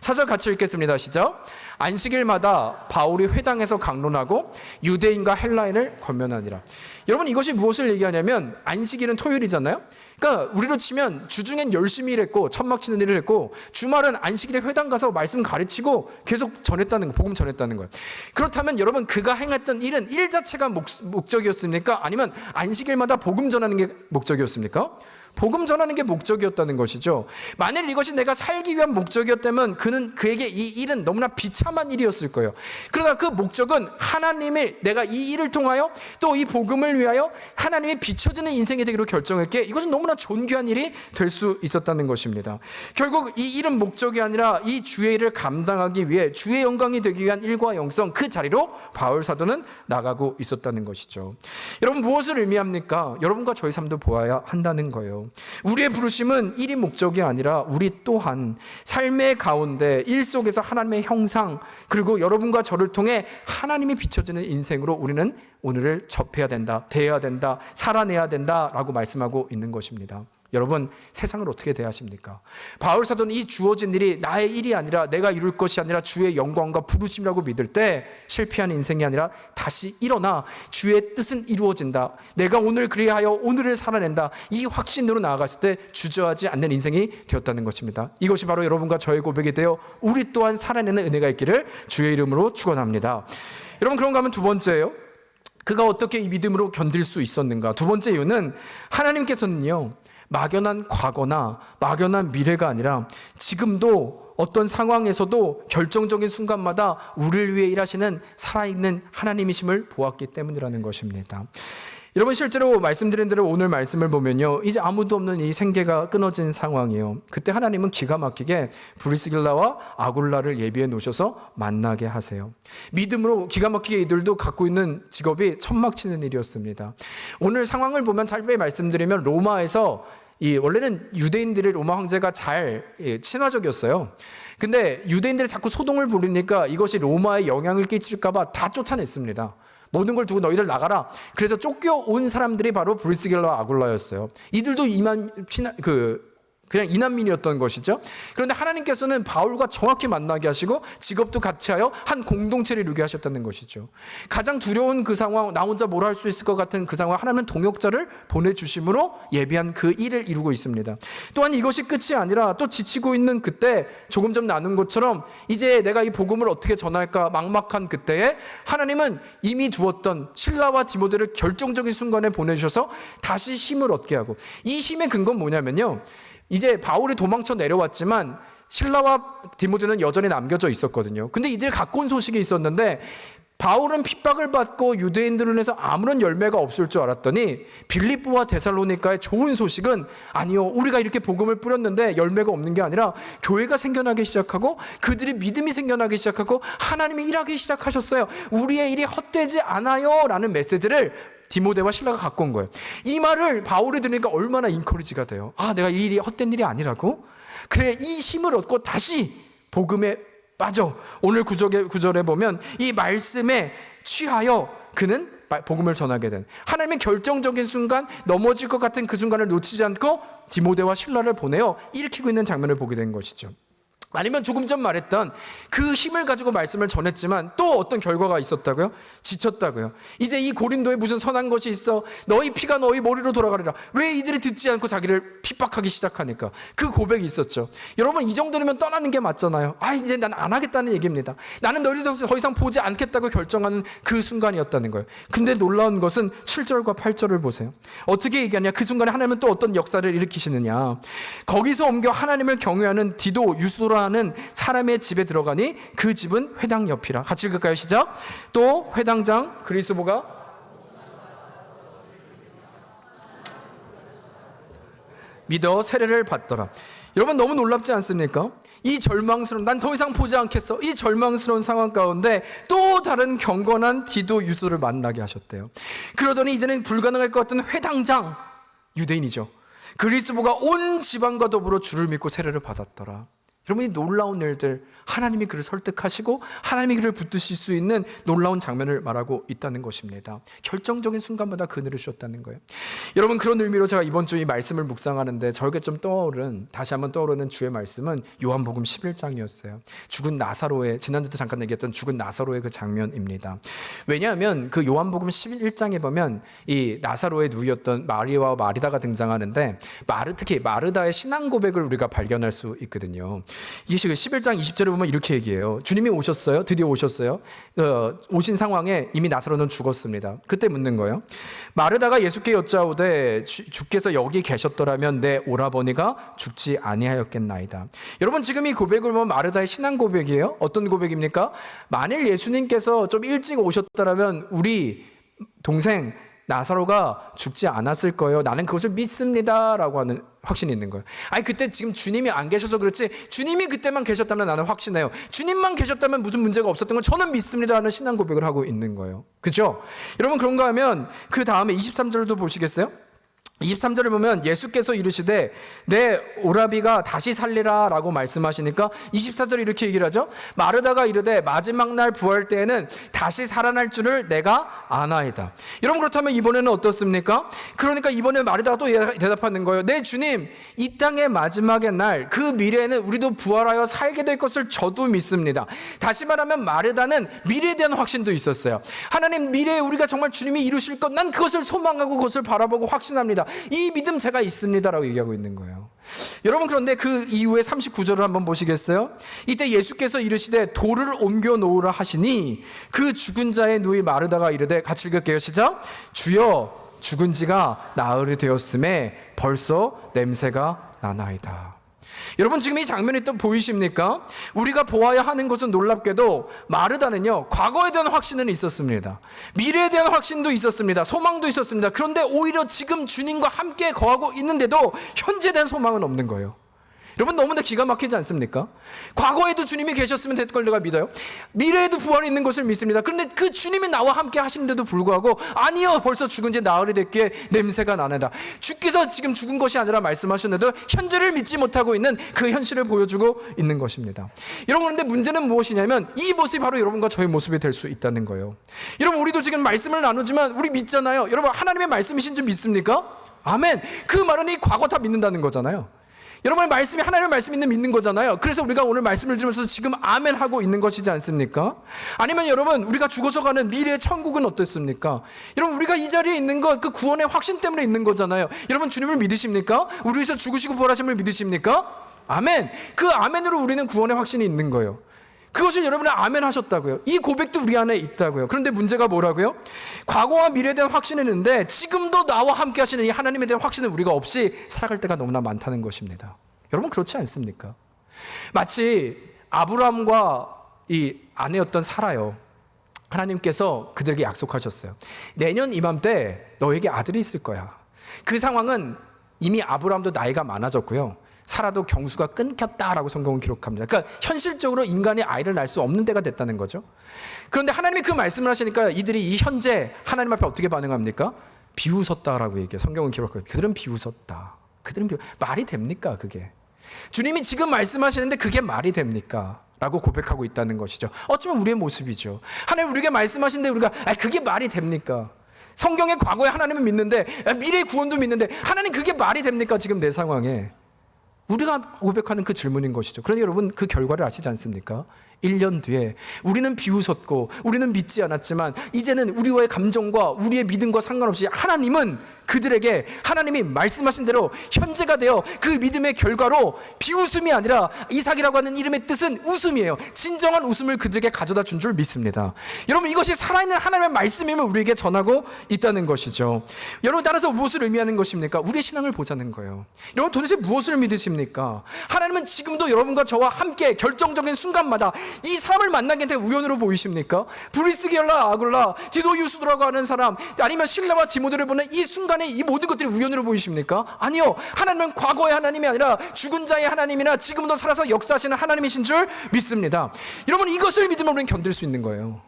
4절 같이 읽겠습니다. 시작. 안식일마다 바울이 회당에서 강론하고 유대인과 헬라인을 권면하니라. 여러분, 이것이 무엇을 얘기하냐면 안식일은 토요일이잖아요. 그러니까 우리로 치면 주중엔 열심히 일했고 천막 치는 일을 했고 주말은 안식일에 회당 가서 말씀 가르치고 계속 전했다는 거, 복음 전했다는 거예요. 그렇다면 여러분, 그가 행했던 일은 일 자체가 목적이었습니까? 아니면 안식일마다 복음 전하는 게 목적이었습니까? 복음 전하는 게 목적이었다는 것이죠. 만일 이것이 내가 살기 위한 목적이었다면 그에게 이 일은 너무나 비참한 일이었을 거예요. 그러나 그 목적은 하나님의, 내가 이 일을 통하여 또 이 복음을 위하여 하나님이 비춰지는 인생이 되기로 결정했기에 이것은 너무나 존귀한 일이 될 수 있었다는 것입니다. 결국 이 일은 목적이 아니라 이 주의 일을 감당하기 위해 주의 영광이 되기 위한 일과 영성, 그 자리로 바울 사도는 나가고 있었다는 것이죠. 여러분, 무엇을 의미합니까? 여러분과 저희 삶도 보아야 한다는 거예요. 우리의 부르심은 일이 목적이 아니라 우리 또한 삶의 가운데 일 속에서 하나님의 형상, 그리고 여러분과 저를 통해 하나님이 비춰지는 인생으로 우리는 오늘을 접해야 된다, 대해야 된다, 살아내야 된다라고 말씀하고 있는 것입니다. 여러분, 세상을 어떻게 대하십니까? 바울 사도는 이 주어진 일이 나의 일이 아니라 내가 이룰 것이 아니라 주의 영광과 부르심이라고 믿을 때 실패한 인생이 아니라 다시 일어나 주의 뜻은 이루어진다, 내가 오늘 그리하여 오늘을 살아낸다, 이 확신으로 나아갔을 때 주저하지 않는 인생이 되었다는 것입니다. 이것이 바로 여러분과 저의 고백이 되어 우리 또한 살아내는 은혜가 있기를 주의 이름으로 축원합니다. 여러분, 그런가 하면 두 번째예요. 그가 어떻게 이 믿음으로 견딜 수 있었는가? 두 번째 이유는 하나님께서는요, 막연한 과거나 막연한 미래가 아니라 지금도 어떤 상황에서도 결정적인 순간마다 우리를 위해 일하시는 살아있는 하나님이심을 보았기 때문이라는 것입니다. 여러분, 실제로 말씀드린 대로 오늘 말씀을 보면요, 이제 아무도 없는 이 생계가 끊어진 상황이에요. 그때 하나님은 기가 막히게 브리스길라와 아굴라를 예비해 놓으셔서 만나게 하세요. 믿음으로 기가 막히게 이들도 갖고 있는 직업이 천막 치는 일이었습니다. 오늘 상황을 보면 짧게 말씀드리면 로마에서 원래는 유대인들의 로마 황제가 잘 친화적이었어요. 근데 유대인들이 자꾸 소동을 부리니까 이것이 로마에 영향을 끼칠까봐 다 쫓아냈습니다. 모든 걸 두고 너희들 나가라. 그래서 쫓겨온 사람들이 바로 브리스길라와 아굴라였어요. 이들도 그냥 이난민이었던 것이죠. 그런데 하나님께서는 바울과 정확히 만나게 하시고 직업도 같이 하여 한 공동체를 이루게 하셨다는 것이죠. 가장 두려운 그 상황, 나 혼자 뭘 할 수 있을 것 같은 그 상황, 하나님은 동역자를 보내주심으로 예비한 그 일을 이루고 있습니다. 또한 이것이 끝이 아니라 또 지치고 있는 그때, 조금 전 나눈 것처럼 이제 내가 이 복음을 어떻게 전할까 막막한 그때에 하나님은 이미 두었던 실라와 디모데를 결정적인 순간에 보내주셔서 다시 힘을 얻게 하고, 이 힘의 근거는 뭐냐면요, 이제 바울이 도망쳐 내려왔지만 실라와 디모데는 여전히 남겨져 있었거든요. 근데 이들이 갖고 온 소식이 있었는데, 바울은 핍박을 받고 유대인들로 인해서 아무런 열매가 없을 줄 알았더니 빌립보와 데살로니가의 좋은 소식은, 아니요, 우리가 이렇게 복음을 뿌렸는데 열매가 없는 게 아니라 교회가 생겨나기 시작하고 그들이 믿음이 생겨나기 시작하고 하나님이 일하기 시작하셨어요. 우리의 일이 헛되지 않아요 라는 메시지를 디모데와 실라가 갖고 온 거예요. 이 말을 바울이 들으니까 얼마나 인커리지가 돼요. 내가 이 일이 헛된 일이 아니라고? 그래, 이 힘을 얻고 다시 복음에 빠져. 오늘 구절에 보면 이 말씀에 취하여 그는 복음을 전하게 된, 하나님의 결정적인 순간, 넘어질 것 같은 그 순간을 놓치지 않고 디모데와 실라를 보내어 일으키고 있는 장면을 보게 된 것이죠. 아니면 조금 전 말했던 그 힘을 가지고 말씀을 전했지만 또 어떤 결과가 있었다고요? 지쳤다고요. 이제 이 고린도에 무슨 선한 것이 있어, 너희 피가 너희 머리로 돌아가리라. 왜 이들이 듣지 않고 자기를 핍박하기 시작하니까 그 고백이 있었죠. 여러분, 이 정도면 떠나는 게 맞잖아요. 이제 난 안 하겠다는 얘기입니다. 나는 너희들 더 이상 보지 않겠다고 결정하는 그 순간이었다는 거예요. 근데 놀라운 것은 7절과 8절을 보세요. 어떻게 얘기하냐? 그 순간에 하나님은 또 어떤 역사를 일으키시느냐? 거기서 옮겨 하나님을 경외하는 디도, 유소라 하는 사람의 집에 들어가니 그 집은 회당 옆이라. 같이 읽을까요? 시작. 또 회당장 그리스도가 믿어 세례를 받더라. 여러분 너무 놀랍지 않습니까? 이 절망스러운, 난 더 이상 보지 않겠어, 이 절망스러운 상황 가운데 또 다른 경건한 디도 유소를 만나게 하셨대요. 그러더니 이제는 불가능할 것 같은 회당장, 유대인이죠, 그리스도가 온 지방과 더불어 주를 믿고 세례를 받았더라. 여러분, 이 놀라운 일들, 하나님이 그를 설득하시고 하나님이 그를 붙드실 수 있는 놀라운 장면을 말하고 있다는 것입니다. 결정적인 순간마다 그 은혜를 주셨다는 거예요. 여러분, 그런 의미로 제가 이번 주 이 말씀을 묵상하는데 저에게 좀 다시 한번 떠오르는 주의 말씀은 요한복음 11장이었어요. 죽은 나사로의, 지난주도 잠깐 얘기했던 죽은 나사로의 그 장면입니다. 왜냐하면 그 요한복음 11장에 보면 이 나사로의 누이였던 마리아와 마리다가 등장하는데, 특히 마르다의 신앙 고백을 우리가 발견할 수 있거든요. 이 11장 20절에 보면 이렇게 얘기해요. 주님이 오셨어요. 드디어 오셨어요. 오신 상황에 이미 나사로는 죽었습니다. 그때 묻는 거예요. 마르다가 예수께 여짜오되 주께서 여기 계셨더라면 내 오라버니가 죽지 아니하였겠나이다. 여러분, 지금 이 고백을 보면 마르다의 신앙 고백이에요. 어떤 고백입니까? 만일 예수님께서 좀 일찍 오셨더라면 우리 동생 나사로가 죽지 않았을 거예요. 나는 그것을 믿습니다 라고 하는 확신이 있는 거예요. 아니, 그때 지금 주님이 안 계셔서 그렇지, 주님이 그때만 계셨다면 나는 확신해요. 주님만 계셨다면 무슨 문제가 없었던 걸 저는 믿습니다 라는 신앙 고백을 하고 있는 거예요. 그죠? 여러분, 그런가 하면 그 다음에 23절도 보시겠어요? 23절을 보면 예수께서 이르시되 내 오라비가 다시 살리라 라고 말씀하시니까 24절에 이렇게 얘기를 하죠. 마르다가 이르되 마지막 날 부활 때에는 다시 살아날 줄을 내가 아나이다. 여러분, 그렇다면 이번에는 어떻습니까? 그러니까 이번에 마르다가 또 대답하는 거예요. 네 주님, 이 땅의 마지막의 날, 그 미래에는 우리도 부활하여 살게 될 것을 저도 믿습니다. 다시 말하면 마르다는 미래에 대한 확신도 있었어요. 하나님, 미래에 우리가 정말 주님이 이루실 것, 난 그것을 소망하고 그것을 바라보고 확신합니다. 이 믿음 제가 있습니다 라고 얘기하고 있는 거예요. 여러분, 그런데 그 이후에 39절을 한번 보시겠어요? 이때 예수께서 이르시되 돌을 옮겨 놓으라 하시니 그 죽은 자의 누이 마르다가 이르되, 같이 읽을게요. 시작. 주여, 죽은 지가 나흘이 되었음에 벌써 냄새가 나나이다. 여러분, 지금 이 장면이 또 보이십니까? 우리가 보아야 하는 것은 놀랍게도 마르다는요, 과거에 대한 확신은 있었습니다. 미래에 대한 확신도 있었습니다. 소망도 있었습니다. 그런데 오히려 지금 주님과 함께 거하고 있는데도 현재에 대한 소망은 없는 거예요. 여러분, 너무나 기가 막히지 않습니까? 과거에도 주님이 계셨으면 됐을 걸 내가 믿어요. 미래에도 부활이 있는 것을 믿습니다. 그런데 그 주님이 나와 함께 하시는데도 불구하고, 아니요, 벌써 죽은 지 나흘이 됐기에 냄새가 나는다. 주께서 지금 죽은 것이 아니라 말씀하셨는데도 현재를 믿지 못하고 있는 그 현실을 보여주고 있는 것입니다. 여러분, 그런데 문제는 무엇이냐면 이 모습이 바로 여러분과 저의 모습이 될 수 있다는 거예요. 여러분, 우리도 지금 말씀을 나누지만 우리 믿잖아요. 여러분, 하나님의 말씀이신 줄 믿습니까? 아멘. 그 말은 이 과거 다 믿는다는 거잖아요. 여러분의 말씀이 하나님의 말씀이 믿는 거잖아요. 그래서 우리가 오늘 말씀을 들으면서 지금 아멘 하고 있는 것이지 않습니까? 아니면 여러분, 우리가 죽어서 가는 미래의 천국은 어떻습니까? 여러분, 우리가 이 자리에 있는 것, 그 구원의 확신 때문에 있는 거잖아요. 여러분, 주님을 믿으십니까? 우리 위해서 죽으시고 부활하심을 믿으십니까? 아멘. 그 아멘으로 우리는 구원의 확신이 있는 거예요. 그것을 여러분이 아멘 하셨다고요. 이 고백도 우리 안에 있다고요. 그런데 문제가 뭐라고요? 과거와 미래에 대한 확신은 있는데 지금도 나와 함께 하시는 이 하나님에 대한 확신은 우리가 없이 살아갈 때가 너무나 많다는 것입니다. 여러분, 그렇지 않습니까? 마치 아브라함과 이 아내였던 사라요. 하나님께서 그들에게 약속하셨어요. 내년 이맘때 너에게 아들이 있을 거야. 그 상황은 이미 아브라함도 나이가 많아졌고요, 사라도 경수가 끊겼다라고 성경은 기록합니다. 그러니까 현실적으로 인간이 아이를 낳을 수 없는 때가 됐다는 거죠. 그런데 하나님이 그 말씀을 하시니까 이들이 이 현재 하나님 앞에 어떻게 반응합니까? 비웃었다라고 얘기해요. 성경은 기록해요. 그들은 비웃었다. 말이 됩니까, 그게? 주님이 지금 말씀하시는데 그게 말이 됩니까? 라고 고백하고 있다는 것이죠. 어쩌면 우리의 모습이죠. 하나님 우리에게 말씀하시는데 우리가 그게 말이 됩니까? 성경의 과거에 하나님은 믿는데, 미래의 구원도 믿는데, 하나님 그게 말이 됩니까? 지금 내 상황에. 우리가 고백하는 그 질문인 것이죠. 그런데 여러분, 그 결과를 아시지 않습니까? 1년 뒤에 우리는 비웃었고 우리는 믿지 않았지만 이제는 우리와의 감정과 우리의 믿음과 상관없이 하나님은 그들에게 하나님이 말씀하신 대로 현재가 되어 그 믿음의 결과로 비웃음이 아니라 이삭이라고 하는 이름의 뜻은 웃음이에요. 진정한 웃음을 그들에게 가져다 준 줄 믿습니다. 여러분, 이것이 살아있는 하나님의 말씀임을 우리에게 전하고 있다는 것이죠. 여러분, 따라서 무엇을 의미하는 것입니까? 우리의 신앙을 보자는 거예요. 여러분, 도대체 무엇을 믿으십니까? 하나님은 지금도 여러분과 저와 함께 결정적인 순간마다 이 사람을 만난 게 우연으로 보이십니까? 브리스겔라 아굴라 디도 유스도라고 하는 사람, 아니면 실라와 디모데를 보는 이 순간에 이 모든 것들이 우연으로 보이십니까? 아니요. 하나님은 과거의 하나님이 아니라 죽은 자의 하나님이나 지금도 살아서 역사하시는 하나님이신 줄 믿습니다. 여러분, 이것을 믿으면 우리는 견딜 수 있는 거예요.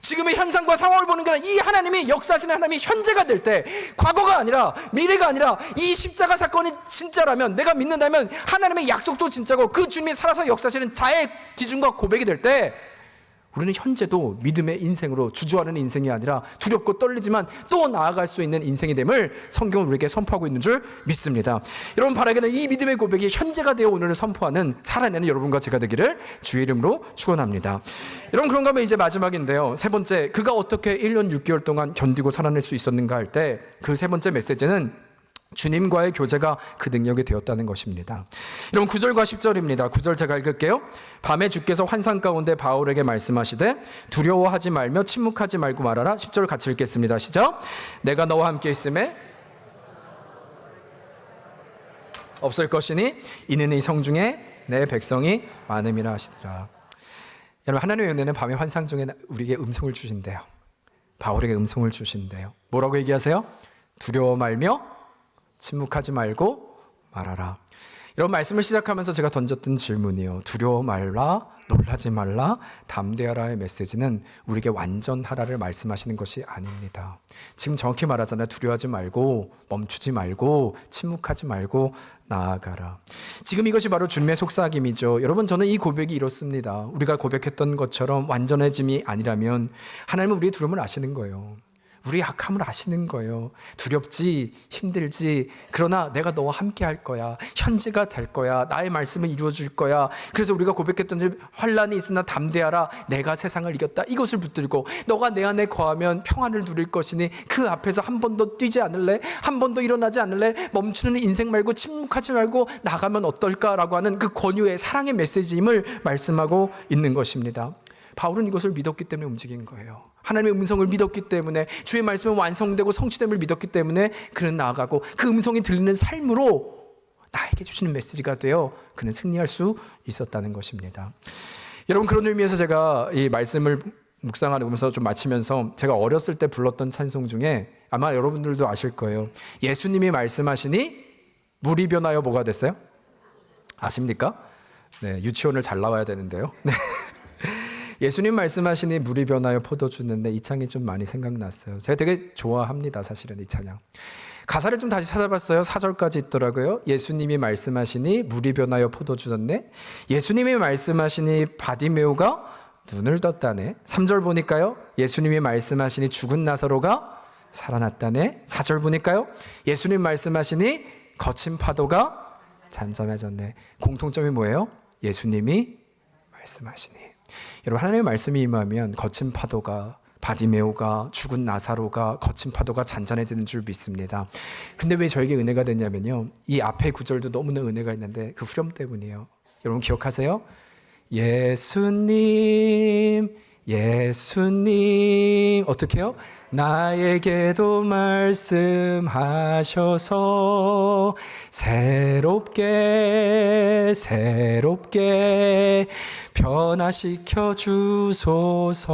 지금의 현상과 상황을 보는 게 아니라 이 하나님이 역사하시는 하나님이 현재가 될 때, 과거가 아니라 미래가 아니라 이 십자가 사건이 진짜라면, 내가 믿는다면 하나님의 약속도 진짜고 그 주님이 살아서 역사하시는 자의 기준과 고백이 될 때, 우리는 현재도 믿음의 인생으로 주저하는 인생이 아니라 두렵고 떨리지만 또 나아갈 수 있는 인생이 됨을 성경은 우리에게 선포하고 있는 줄 믿습니다. 여러분, 바라기는 이 믿음의 고백이 현재가 되어 오늘을 선포하는 살아내는 여러분과 제가 되기를 주의 이름으로 축원합니다. 여러분, 그런가 하면 이제 마지막인데요. 세 번째, 그가 어떻게 1년 6개월 동안 견디고 살아낼 수 있었는가 할 때 그 세 번째 메시지는 주님과의 교제가 그 능력이 되었다는 것입니다. 여러분, 9절과 10절입니다. 9절 제가 읽을게요. 밤에 주께서 환상 가운데 바울에게 말씀하시되 두려워하지 말며 침묵하지 말고 말하라. 10절 같이 읽겠습니다. 시작. 내가 너와 함께 있음에 없을 것이니 이는 이 성중에 내 백성이 많음이라 하시더라. 여러분, 하나님의 은혜는 밤의 환상 중에 우리에게 음성을 주신대요. 바울에게 음성을 주신대요. 뭐라고 얘기하세요? 두려워 말며 침묵하지 말고 말하라. 이런 말씀을 시작하면서 제가 던졌던 질문이요, 두려워 말라, 놀라지 말라, 담대하라의 메시지는 우리에게 완전하라를 말씀하시는 것이 아닙니다. 지금 정확히 말하잖아요. 두려워하지 말고, 멈추지 말고, 침묵하지 말고 나아가라. 지금 이것이 바로 주님의 속삭임이죠. 여러분, 저는 이 고백이 이렇습니다. 우리가 고백했던 것처럼 완전해짐이 아니라면 하나님은 우리의 두려움을 아시는 거예요. 우리의 약함을 아시는 거예요. 두렵지, 힘들지, 그러나 내가 너와 함께 할 거야. 현재가 될 거야. 나의 말씀을 이루어 줄 거야. 그래서 우리가 고백했던 환난이 있으나 담대하라. 내가 세상을 이겼다. 이것을 붙들고 너가 내 안에 거하면 평안을 누릴 것이니 그 앞에서 한 번도 뛰지 않을래? 한 번도 일어나지 않을래? 멈추는 인생 말고 침묵하지 말고 나가면 어떨까라고 하는 그 권유의 사랑의 메시지임을 말씀하고 있는 것입니다. 바울은 이것을 믿었기 때문에 움직인 거예요. 하나님의 음성을 믿었기 때문에, 주의 말씀은 완성되고 성취됨을 믿었기 때문에 그는 나아가고 그 음성이 들리는 삶으로 나에게 주시는 메시지가 되어 그는 승리할 수 있었다는 것입니다. 여러분, 그런 의미에서 제가 이 말씀을 묵상하면서 좀 마치면서 제가 어렸을 때 불렀던 찬송 중에 아마 여러분들도 아실 거예요. 예수님이 말씀하시니 물이 변하여 뭐가 됐어요? 아십니까? 네, 유치원을 잘 나와야 되는데요. 네. 예수님 말씀하시니 물이 변하여 포도 주는데, 이 찬이 좀 많이 생각났어요. 제가 되게 좋아합니다, 사실은 이 찬양. 가사를 좀 다시 찾아봤어요. 4절까지 있더라고요. 예수님이 말씀하시니 물이 변하여 포도 주었네. 예수님이 말씀하시니 바디메오가 눈을 떴다네. 3절 보니까요, 예수님이 말씀하시니 죽은 나사로가 살아났다네. 4절 보니까요, 예수님 말씀하시니 거친 파도가 잠잠해졌네. 공통점이 뭐예요? 예수님이 말씀하시니. 여러분, 하나님의 말씀이 임하면 거친 파도가, 바디메오가, 죽은 나사로가, 거친 파도가 잔잔해지는 줄 믿습니다. 근데 왜 저에게 은혜가 됐냐면요, 이 앞에 구절도 너무나 은혜가 있는데 그 후렴 때문이에요. 여러분 기억하세요? 예수님, 예수님, 어떻게 해요? 나에게도 말씀하셔서 새롭게 새롭게 변화시켜 주소서.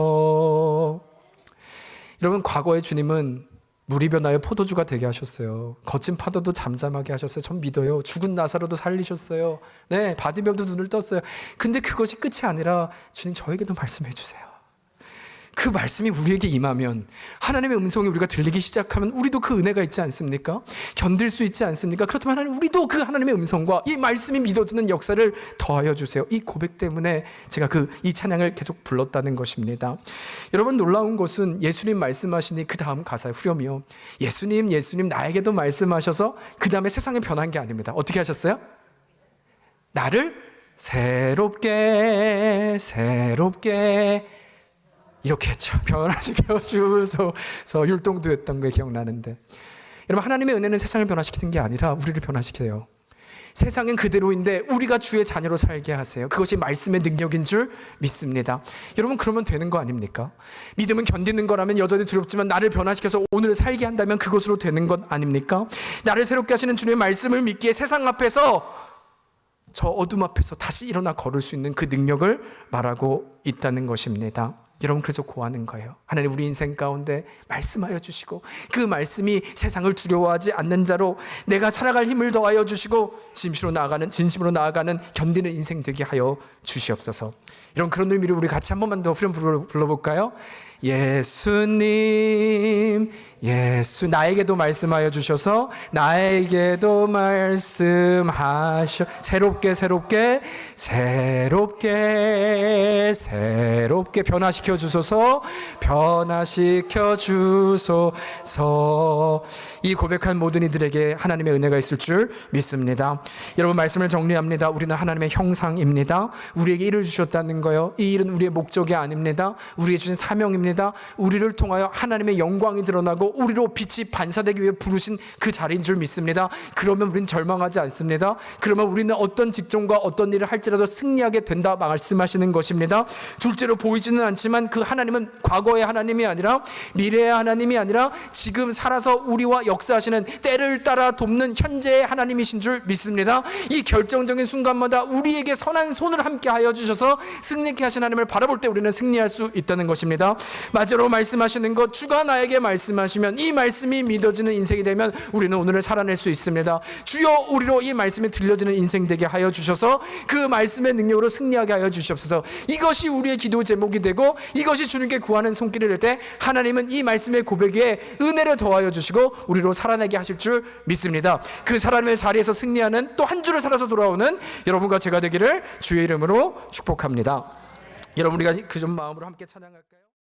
여러분, 과거의 주님은 물이 변하여 포도주가 되게 하셨어요. 거친 파도도 잠잠하게 하셨어요. 전 믿어요. 죽은 나사로도 살리셨어요. 네, 바디메오도 눈을 떴어요. 근데 그것이 끝이 아니라 주님, 저에게도 말씀해 주세요. 그 말씀이 우리에게 임하면, 하나님의 음성이 우리가 들리기 시작하면 우리도 그 은혜가 있지 않습니까? 견딜 수 있지 않습니까? 그렇다면 하나님, 우리도 그 하나님의 음성과 이 말씀이 믿어지는 역사를 더하여 주세요. 이 고백 때문에 제가 이 찬양을 계속 불렀다는 것입니다. 여러분, 놀라운 것은 예수님 말씀하시니 그 다음 가사의 후렴이요, 예수님, 예수님 나에게도 말씀하셔서 그 다음에 세상이 변한 게 아닙니다. 어떻게 하셨어요? 나를 새롭게 새롭게 이렇게 했죠. 변화시켜 주소서. 율동도 했던 게 기억나는데, 여러분, 하나님의 은혜는 세상을 변화시키는 게 아니라 우리를 변화시켜요. 세상은 그대로인데 우리가 주의 자녀로 살게 하세요. 그것이 말씀의 능력인 줄 믿습니다. 여러분, 그러면 되는 거 아닙니까? 믿음은 견디는 거라면 여전히 두렵지만 나를 변화시켜서 오늘을 살게 한다면 그것으로 되는 것 아닙니까? 나를 새롭게 하시는 주님의 말씀을 믿기에 세상 앞에서 저 어둠 앞에서 다시 일어나 걸을 수 있는 그 능력을 말하고 있다는 것입니다. 여러분, 그래서 고하는 거예요. 하나님, 우리 인생 가운데 말씀하여 주시고 그 말씀이 세상을 두려워하지 않는 자로 내가 살아갈 힘을 더하여 주시고 진심으로 나아가는 견디는 인생 되게 하여 주시옵소서. 이런 그런 의미로 우리 같이 한 번만 더 후렴 불러볼까요? 예수님, 예수, 나에게도 말씀하여 주셔서 나에게도 말씀하셔 새롭게 변화시켜 주소서. 이 고백한 모든 이들에게 하나님의 은혜가 있을 줄 믿습니다. 여러분, 말씀을 정리합니다. 우리는 하나님의 형상입니다. 우리에게 일을 주셨다는 거요, 이 일은 우리의 목적이 아닙니다. 우리에게 주신 사명입니다. 우리를 통하여 하나님의 영광이 드러나고 우리로 빛이 반사되기 위해 부르신 그 자리인 줄 믿습니다. 그러면 우리는 절망하지 않습니다. 그러면 우리는 어떤 직종과 어떤 일을 할지라도 승리하게 된다 말씀하시는 것입니다. 둘째로 보이지는 않지만 그 하나님은 과거의 하나님이 아니라 미래의 하나님이 아니라 지금 살아서 우리와 역사하시는 때를 따라 돕는 현재의 하나님이신 줄 믿습니다. 이 결정적인 순간마다 우리에게 선한 손을 함께 하여 주셔서 승리케 하신 하나님을 바라볼 때 우리는 승리할 수 있다는 것입니다. 마지막으로 말씀하시는 것, 주가 나에게 말씀하시면 이 말씀이 믿어지는 인생이 되면 우리는 오늘을 살아낼 수 있습니다. 주여, 우리로 이 말씀이 들려지는 인생 되게 하여 주셔서 그 말씀의 능력으로 승리하게 하여 주시옵소서. 이것이 우리의 기도 제목이 되고 이것이 주님께 구하는 손길을 낼 때 하나님은 이 말씀의 고백에 은혜를 더하여 주시고 우리로 살아내게 하실 줄 믿습니다. 그 사람의 자리에서 승리하는 또 한 주를 살아서 돌아오는 여러분과 제가 되기를 주의 이름으로 축복합니다. 여러분, 우리가 그 좀 마음으로 함께 찬양할까요?